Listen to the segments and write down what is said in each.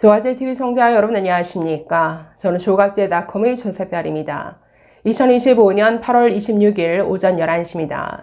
조화제TV 시청자 여러분 안녕하십니까? 저는 조각제닷컴의 조세별입니다. 2025년 8월 26일 오전 11시입니다.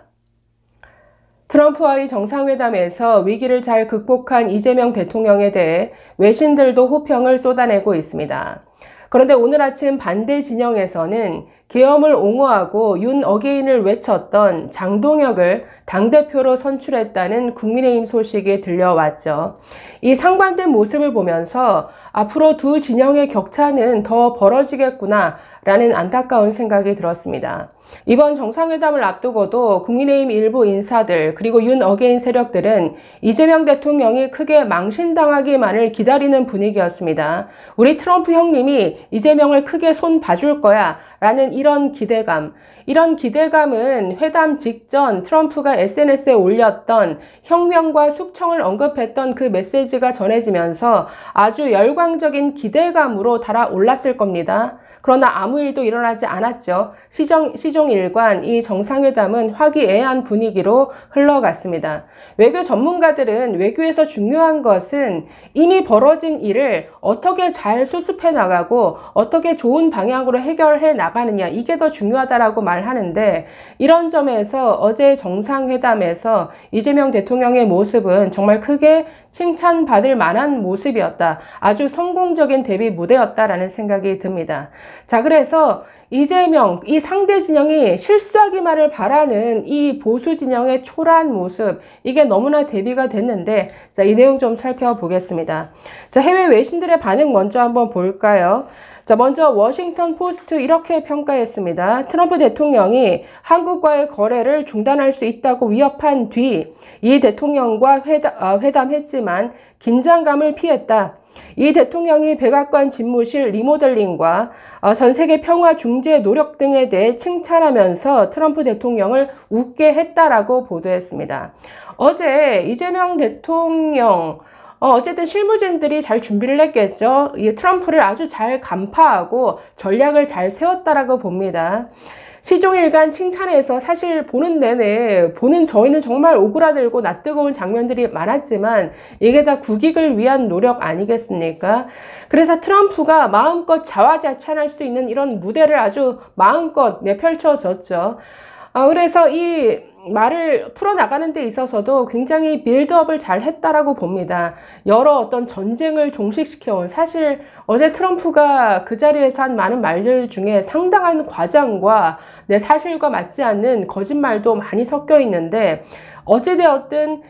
트럼프와의 정상회담에서 위기를 잘 극복한 이재명 대통령에 대해 외신들도 호평을 쏟아내고 있습니다. 그런데 오늘 아침 반대 진영에서는 계엄을 옹호하고 윤 어게인을 외쳤던 장동혁을 당대표로 선출했다는 국민의힘 소식이 들려왔죠. 이 상반된 모습을 보면서 앞으로 두 진영의 격차는 더 벌어지겠구나 라는 안타까운 생각이 들었습니다. 이번 정상회담을 앞두고도 국민의힘 일부 인사들 그리고 윤 어게인 세력들은 이재명 대통령이 크게 망신당하기만을 기다리는 분위기였습니다. 우리 트럼프 형님이 이재명을 크게 손 봐줄 거야 라는 이런 기대감은 회담 직전 트럼프가 SNS에 올렸던 혁명과 숙청을 언급했던 그 메시지가 전해지면서 아주 열광적인 기대감으로 달아올랐을 겁니다. 그러나 아무 일도 일어나지 않았죠. 시종일관 이 정상회담은 화기애애한 분위기로 흘러갔습니다. 외교 전문가들은 외교에서 중요한 것은 이미 벌어진 일을 어떻게 잘 수습해 나가고 어떻게 좋은 방향으로 해결해 나가느냐, 이게 더 중요하다라고 말하는데, 이런 점에서 어제 정상회담에서 이재명 대통령의 모습은 정말 크게 칭찬받을 만한 모습이었다. 아주 성공적인 데뷔 무대였다라는 생각이 듭니다. 자, 그래서 이재명, 이 상대 진영이 실수하기만을 바라는 이 보수 진영의 초라한 모습, 이게 너무나 대비가 됐는데, 자, 이 내용 좀 살펴보겠습니다. 자, 해외 외신들의 반응 먼저 한번 볼까요? 자, 먼저 워싱턴 포스트 이렇게 평가했습니다. 트럼프 대통령이 한국과의 거래를 중단할 수 있다고 위협한 뒤 이 대통령과 회담했지만 긴장감을 피했다. 이 대통령이 백악관 집무실 리모델링과 전 세계 평화 중재 노력 등에 대해 칭찬하면서 트럼프 대통령을 웃게 했다라고 보도했습니다. 어제 이재명 대통령 어쨌든 실무진들이 잘 준비를 했겠죠. 이 트럼프를 아주 잘 간파하고 전략을 잘 세웠다라고 봅니다. 시종일관 칭찬해서 사실 보는 내내 보는 저희는 정말 오그라들고 낯뜨거운 장면들이 많았지만 이게 다 국익을 위한 노력 아니겠습니까? 그래서 트럼프가 마음껏 자화자찬할 수 있는 이런 무대를 아주 마음껏 내펼쳐졌죠. 그래서 이 말을 풀어나가는 데 있어서도 굉장히 빌드업을 잘 했다라고 봅니다. 여러 어떤 전쟁을 종식시켜온, 사실 어제 트럼프가 그 자리에서 한 많은 말들 중에 상당한 과장과 내 사실과 맞지 않는 거짓말도 많이 섞여 있는데, 어찌되었든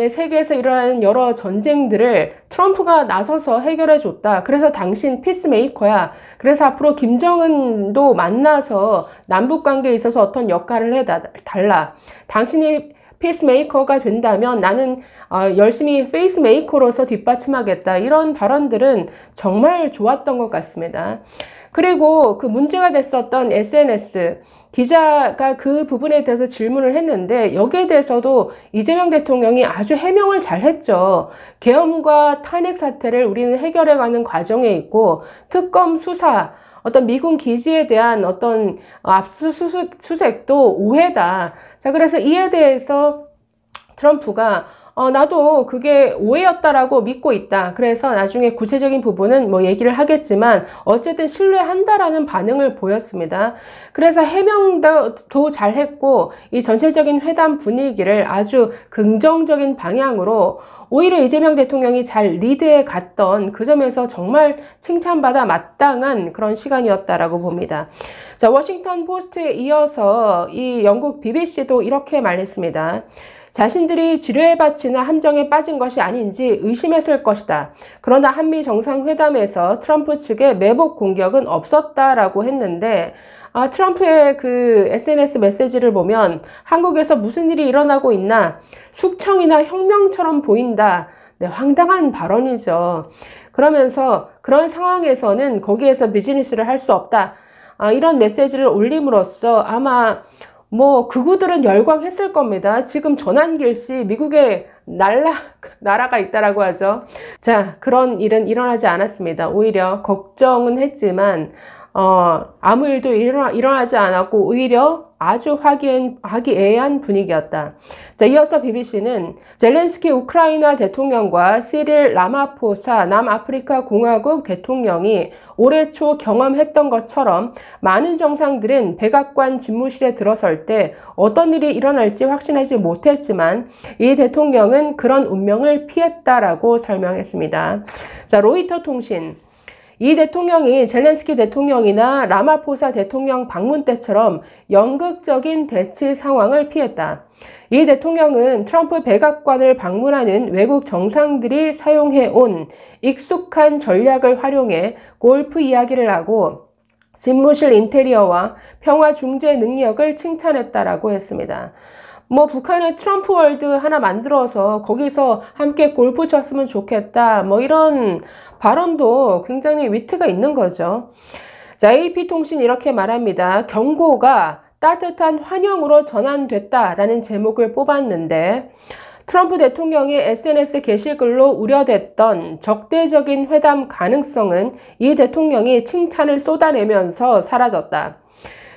세계에서 일어나는 여러 전쟁들을 트럼프가 나서서 해결해 줬다. 그래서 당신 피스메이커야. 그래서 앞으로 김정은도 만나서 남북관계에 있어서 어떤 역할을 해달라. 당신이 피스메이커가 된다면 나는 열심히 페이스메이커로서 뒷받침하겠다. 이런 발언들은 정말 좋았던 것 같습니다. 그리고 그 문제가 됐었던 SNS, 기자가 그 부분에 대해서 질문을 했는데 여기에 대해서도 이재명 대통령이 아주 해명을 잘 했죠. 계엄과 탄핵 사태를 우리는 해결해가는 과정에 있고, 특검 수사, 어떤 미군 기지에 대한 어떤 압수수색도 오해다. 자, 그래서 이에 대해서 트럼프가 나도 그게 오해였다라고 믿고 있다. 그래서 나중에 구체적인 부분은 뭐 얘기를 하겠지만 어쨌든 신뢰한다라는 반응을 보였습니다. 그래서 해명도 잘했고 이 전체적인 회담 분위기를 아주 긍정적인 방향으로 오히려 이재명 대통령이 잘 리드해 갔던 그 점에서 정말 칭찬받아 마땅한 그런 시간이었다라고 봅니다. 자, 워싱턴 포스트에 이어서 이 영국 BBC도 이렇게 말했습니다. 자신들이 지뢰에 바치는 함정에 빠진 것이 아닌지 의심했을 것이다. 그러나 한미 정상회담에서 트럼프 측의 매복 공격은 없었다라고 했는데, 트럼프의 그 SNS 메시지를 보면 한국에서 무슨 일이 일어나고 있나, 숙청이나 혁명처럼 보인다. 네, 황당한 발언이죠. 그러면서 그런 상황에서는 거기에서 비즈니스를 할 수 없다. 이런 메시지를 올림으로써 아마 극우들은 열광했을 겁니다. 지금 전환길씨 미국에 나라가 있다라고 하죠. 자, 그런 일은 일어나지 않았습니다. 오히려 걱정은 했지만 아무 일도 일어나지 않았고 오히려 아주 화기애애한 분위기였다. 자, 이어서 BBC는 젤렌스키 우크라이나 대통령과 시릴 라마포사 남아프리카 공화국 대통령이 올해 초 경험했던 것처럼 많은 정상들은 백악관 집무실에 들어설 때 어떤 일이 일어날지 확신하지 못했지만 이 대통령은 그런 운명을 피했다라고 설명했습니다. 자, 로이터 통신. 이 대통령이 젤렌스키 대통령이나 라마포사 대통령 방문 때처럼 연극적인 대치 상황을 피했다. 이 대통령은 트럼프 백악관을 방문하는 외국 정상들이 사용해온 익숙한 전략을 활용해 골프 이야기를 하고 집무실 인테리어와 평화 중재 능력을 칭찬했다라고 했습니다. 북한의 트럼프 월드 하나 만들어서 거기서 함께 골프 쳤으면 좋겠다. 이런 발언도 굉장히 위트가 있는 거죠. 자, AP통신 이렇게 말합니다. 경고가 따뜻한 환영으로 전환됐다라는 제목을 뽑았는데 트럼프 대통령의 SNS 게시글로 우려됐던 적대적인 회담 가능성은 이 대통령이 칭찬을 쏟아내면서 사라졌다.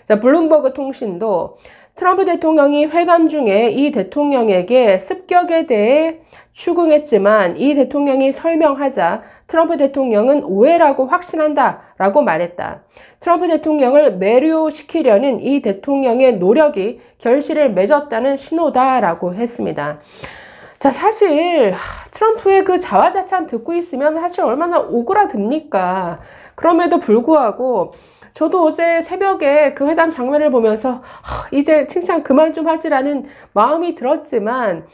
자, 블룸버그 통신도 트럼프 대통령이 회담 중에 이 대통령에게 습격에 대해 추궁했지만 이 대통령이 설명하자 트럼프 대통령은 오해라고 확신한다 라고 말했다. 트럼프 대통령을 매료시키려는 이 대통령의 노력이 결실을 맺었다는 신호다라고 했습니다. 자, 사실 트럼프의 그 자화자찬 듣고 있으면 사실 얼마나 오그라듭니까? 그럼에도 불구하고 저도 어제 새벽에 그 회담 장면을 보면서 이제 칭찬 그만 좀 하지라는 마음이 들었지만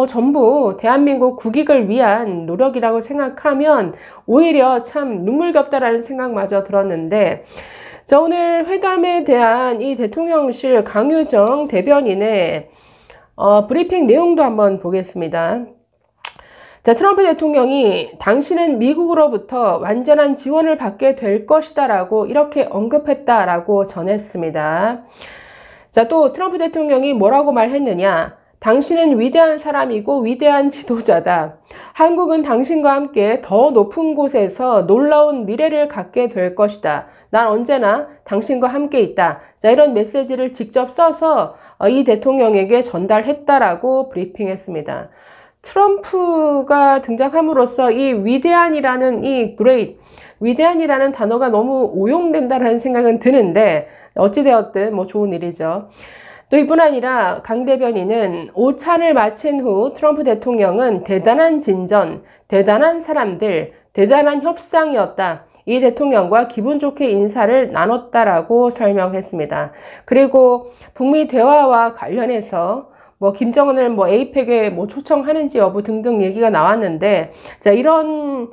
전부 대한민국 국익을 위한 노력이라고 생각하면 오히려 참 눈물겹다라는 생각마저 들었는데 자, 오늘 회담에 대한 이 대통령실 강유정 대변인의 브리핑 내용도 한번 보겠습니다. 자, 트럼프 대통령이 당신은 미국으로부터 완전한 지원을 받게 될 것이다 라고 이렇게 언급했다라고 전했습니다. 자, 또 트럼프 대통령이 뭐라고 말했느냐? 당신은 위대한 사람이고 위대한 지도자다. 한국은 당신과 함께 더 높은 곳에서 놀라운 미래를 갖게 될 것이다. 난 언제나 당신과 함께 있다. 자, 이런 메시지를 직접 써서 이 대통령에게 전달했다라고 브리핑했습니다. 트럼프가 등장함으로써 이 위대한이라는 위대한이라는 단어가 너무 오용된다라는 생각은 드는데 어찌되었든 좋은 일이죠. 또 이뿐 아니라 강 대변인은 오찬을 마친 후 트럼프 대통령은 대단한 진전, 대단한 사람들, 대단한 협상이었다. 이 대통령과 기분 좋게 인사를 나눴다라고 설명했습니다. 그리고 북미 대화와 관련해서 김정은을 에이펙에 초청하는지 여부 등등 얘기가 나왔는데, 자, 이런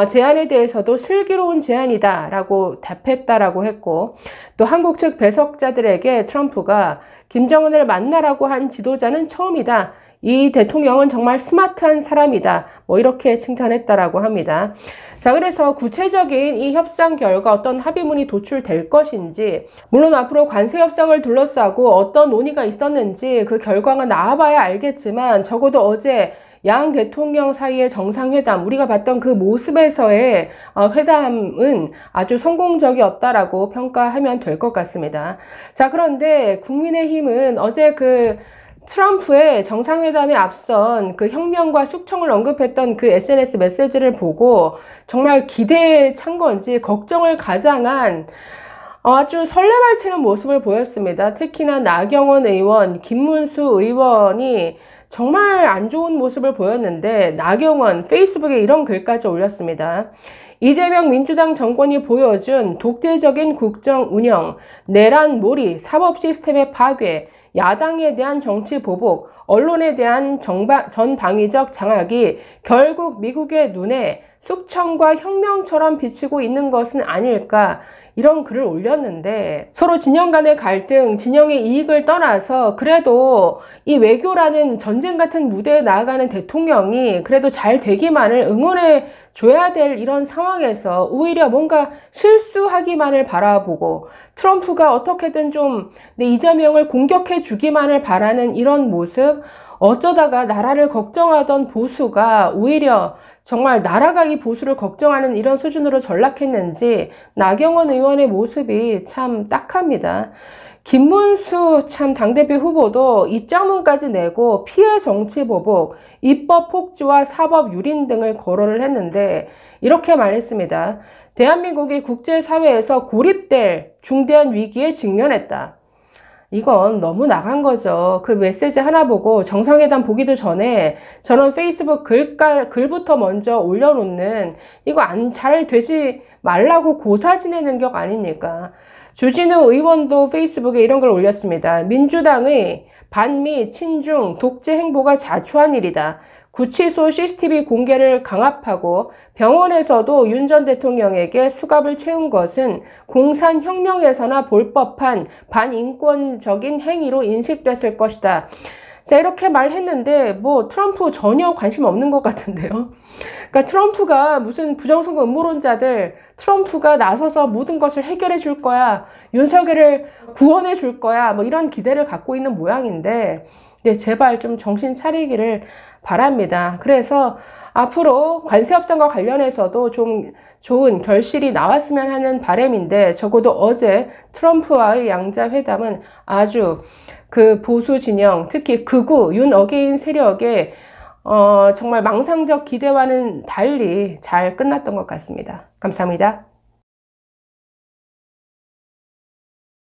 제안에 대해서도 슬기로운 제안이다 라고 답했다라고 했고, 또 한국 측 배석자들에게 트럼프가 김정은을 만나라고 한 지도자는 처음이다. 이 대통령은 정말 스마트한 사람이다. 이렇게 칭찬했다라고 합니다. 자, 그래서 구체적인 이 협상 결과 어떤 합의문이 도출될 것인지, 물론 앞으로 관세 협상을 둘러싸고 어떤 논의가 있었는지 그 결과가 나와봐야 알겠지만 적어도 어제 양 대통령 사이의 정상회담, 우리가 봤던 그 모습에서의 회담은 아주 성공적이었다라고 평가하면 될 것 같습니다. 자, 그런데 국민의힘은 어제 그 트럼프의 정상회담에 앞선 그 혁명과 숙청을 언급했던 그 SNS 메시지를 보고 정말 기대에 찬 건지 걱정을 가장한 아주 설레발치는 모습을 보였습니다. 특히나 나경원 의원, 김문수 의원이 정말 안 좋은 모습을 보였는데 나경원 페이스북에 이런 글까지 올렸습니다. 이재명 민주당 정권이 보여준 독재적인 국정 운영, 내란 몰이, 사법 시스템의 파괴, 야당에 대한 정치 보복, 언론에 대한 전방위적 장악이 결국 미국의 눈에 숙청과 혁명처럼 비치고 있는 것은 아닐까, 이런 글을 올렸는데 서로 진영 간의 갈등, 진영의 이익을 떠나서 그래도 이 외교라는 전쟁 같은 무대에 나아가는 대통령이 그래도 잘 되기만을 응원해 줘야 될 이런 상황에서 오히려 뭔가 실수하기만을 바라보고 트럼프가 어떻게든 좀 이재명을 공격해 주기만을 바라는 이런 모습, 어쩌다가 나라를 걱정하던 보수가 오히려 정말 나라가 이 보수를 걱정하는 이런 수준으로 전락했는지 나경원 의원의 모습이 참 딱합니다. 김문수 참 당대표 후보도 입장문까지 내고 피해 정치 보복, 입법 폭주와 사법 유린 등을 거론을 했는데 이렇게 말했습니다. 대한민국이 국제사회에서 고립될 중대한 위기에 직면했다. 이건 너무 나간 거죠. 그 메시지 하나 보고 정상회담 보기도 전에 저는 페이스북 글부터 먼저 올려놓는 이거 잘 되지 말라고 고사 지내는 격 아닙니까? 주진우 의원도 페이스북에 이런 걸 올렸습니다. 민주당의 반미, 친중, 독재 행보가 자초한 일이다. 구치소 CCTV 공개를 강압하고 병원에서도 윤 전 대통령에게 수갑을 채운 것은 공산혁명에서나 볼 법한 반인권적인 행위로 인식됐을 것이다. 자, 이렇게 말했는데 뭐 트럼프 전혀 관심 없는 것 같은데요. 그러니까 트럼프가 무슨 부정선거 음모론자들, 트럼프가 나서서 모든 것을 해결해 줄 거야, 윤석열을 구원해 줄 거야, 뭐 이런 기대를 갖고 있는 모양인데, 네, 제발 좀 정신 차리기를 바랍니다. 그래서 앞으로 관세 협상과 관련해서도 좀 좋은 결실이 나왔으면 하는 바람인데, 적어도 어제 트럼프와의 양자회담은 아주 그 보수 진영, 특히 극우 윤 어게인 세력의 정말 망상적 기대와는 달리 잘 끝났던 것 같습니다. 감사합니다.